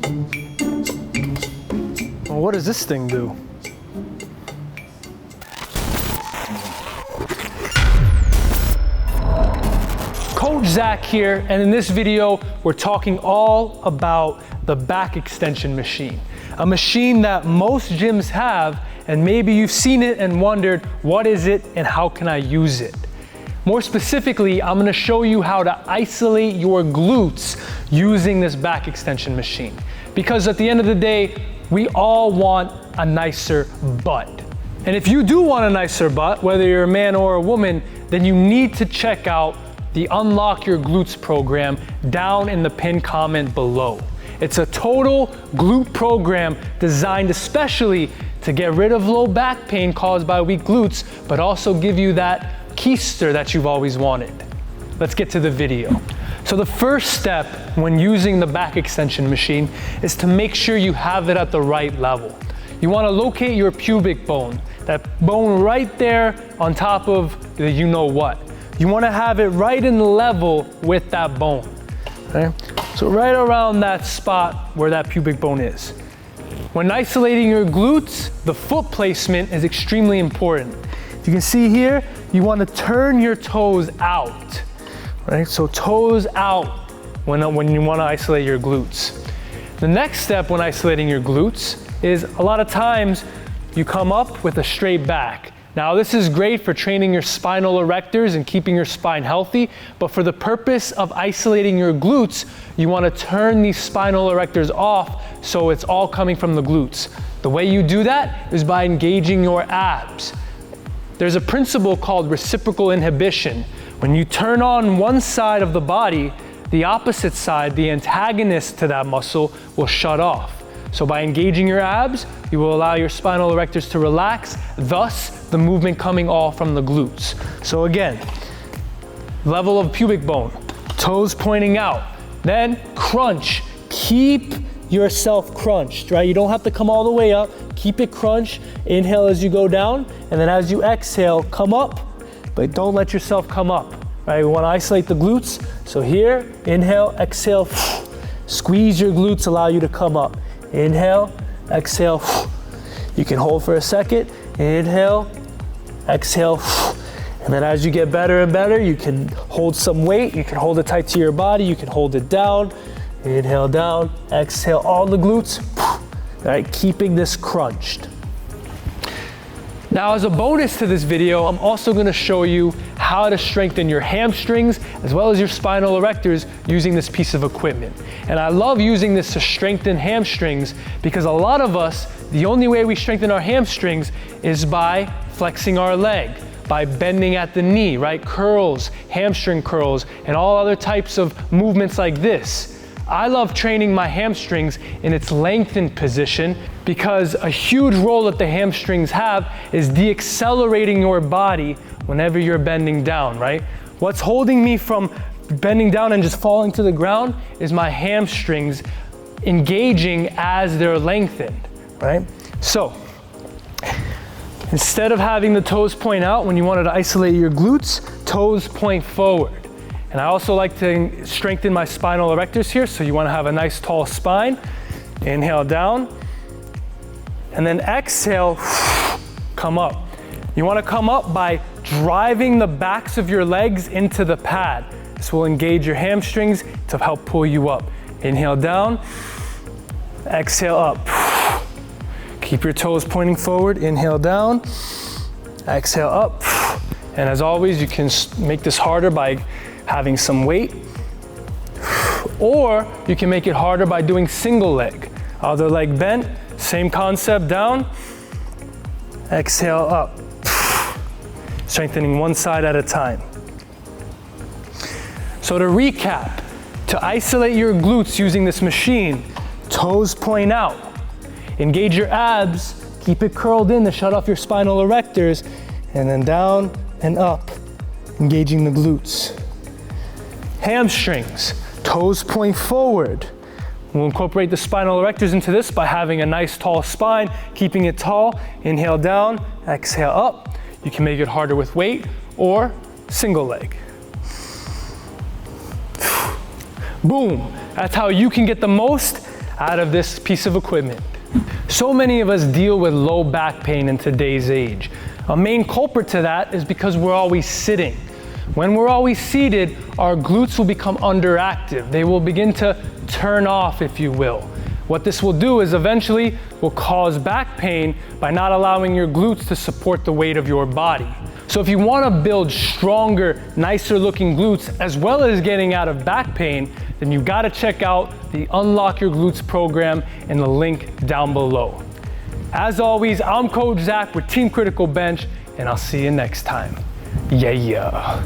Well, what does this thing do? Coach Zach here, and in this video, we're talking all about the back extension machine. A machine that most gyms have, and maybe you've seen it and wondered, what is it and how can I use it? More specifically, I'm gonna show you how to isolate your glutes using this back extension machine. Because at the end of the day, we all want a nicer butt. And if you do want a nicer butt, whether you're a man or a woman, then you need to check out the Unlock Your Glutes program down in the pinned comment below. It's a total glute program designed especially to get rid of low back pain caused by weak glutes, but also give you that keister that you've always wanted. Let's get to the video. So the first step when using the back extension machine is to make sure you have it at the right level. You want to locate your pubic bone, that bone right there on top of the you know what. You want to have it right in level with that bone. Okay? So right around that spot where that pubic bone is. When isolating your glutes, the foot placement is extremely important. You can see here, you want to turn your toes out, right? So toes out when you want to isolate your glutes. The next step when isolating your glutes is a lot of times you come up with a straight back. Now this is great for training your spinal erectors and keeping your spine healthy, but for the purpose of isolating your glutes, you want to turn these spinal erectors off so it's all coming from the glutes. The way you do that is by engaging your abs. There's a principle called reciprocal inhibition. When you turn on one side of the body, the opposite side, the antagonist to that muscle, will shut off. So by engaging your abs, you will allow your spinal erectors to relax, thus the movement coming all from the glutes. So again, level of pubic bone, toes pointing out, then crunch. Keep yourself crunched, right? You don't have to come all the way up. Keep it crunched. Inhale as you go down, and then as you exhale, come up, but don't let yourself come up, right? We want to isolate the glutes. So here, inhale, exhale, squeeze your glutes, allow you to come up. Inhale, exhale. You can hold for a second. Inhale, exhale. And then as you get better and better, you can hold some weight. You can hold it tight to your body. You can hold it down. Inhale down, exhale all the glutes. All right, keeping this crunched. Now as a bonus to this video, I'm also gonna show you how to strengthen your hamstrings as well as your spinal erectors using this piece of equipment. And I love using this to strengthen hamstrings because a lot of us, the only way we strengthen our hamstrings is by flexing our leg, by bending at the knee, right? Curls, hamstring curls, and all other types of movements like this. I love training my hamstrings in its lengthened position because a huge role that the hamstrings have is deaccelerating your body whenever you're bending down, right? What's holding me from bending down and just falling to the ground is my hamstrings engaging as they're lengthened, right? So, instead of having the toes point out when you wanted to isolate your glutes, toes point forward. And I also like to strengthen my spinal erectors here, so you want to have a nice tall spine. Inhale down, and then exhale, come up. You want to come up by driving the backs of your legs into the pad. This will engage your hamstrings to help pull you up. Inhale down, exhale up. Keep your toes pointing forward. Inhale down, exhale up. And as always, you can make this harder by having some weight, or you can make it harder by doing single leg. Other leg bent, same concept, down, exhale up. Strengthening one side at a time. So to recap, to isolate your glutes using this machine, toes point out, engage your abs, keep it curled in to shut off your spinal erectors, and then down and up, engaging the glutes. Hamstrings, toes point forward. We'll incorporate the spinal erectors into this by having a nice tall spine, keeping it tall. Inhale down, exhale up. You can make it harder with weight or single leg. Boom, that's how you can get the most out of this piece of equipment. So many of us deal with low back pain in today's age. A main culprit to that is because we're always sitting. When we're always seated, our glutes will become underactive. They will begin to turn off, if you will. What this will do is eventually will cause back pain by not allowing your glutes to support the weight of your body. So if you want to build stronger, nicer looking glutes as well as getting out of back pain, then you got to check out the Unlock Your Glutes program in the link down below. As always, I'm Coach Zach with Team Criticalbench, and I'll see you next time. Yeah.